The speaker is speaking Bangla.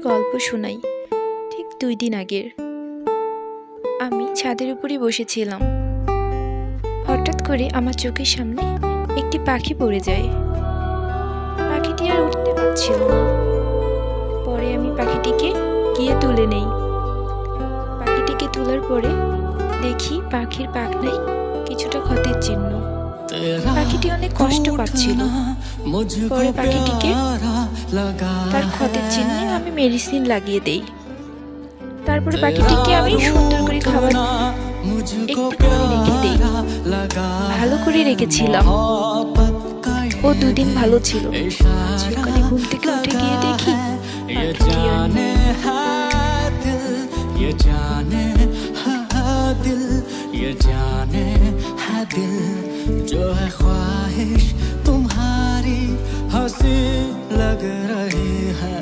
গল্প শোনাই। ঠিক 2 দিন আগের। আমি ছাদের উপরই বসেছিলাম। হঠাৎ করে আমার চোখের সামনে একটি পাখি পড়ে যায়। পাখিটি আর উঠতে পারছিল না। পরে আমি পাখিটিকে গিয়ে তুলে নেই। পাখিটিকে তোলার পরে দেখি পাখির পাখনায় কিছুটা ক্ষতের চিহ্ন। পাখিটি অনেক কষ্ট পাচ্ছিল। পরে পাখিটিকে তার ক্ষতের চিহ্নে আমি মেডিসিন লাগিয়ে দেই। তারপরে পাখিটিকে আমি সুন্দর করে খাবার একটু করে রেখে দেই। ভালো করে রেখেছিলাম। ও 2 দিন ভালো ছিল। সকালে ঘুম থেকে উঠে গিয়ে দেখি পাখিটি আর নেই। ये जाने है दिल जो है ख्वाहिश तुम्हारी हंसी लग रही है।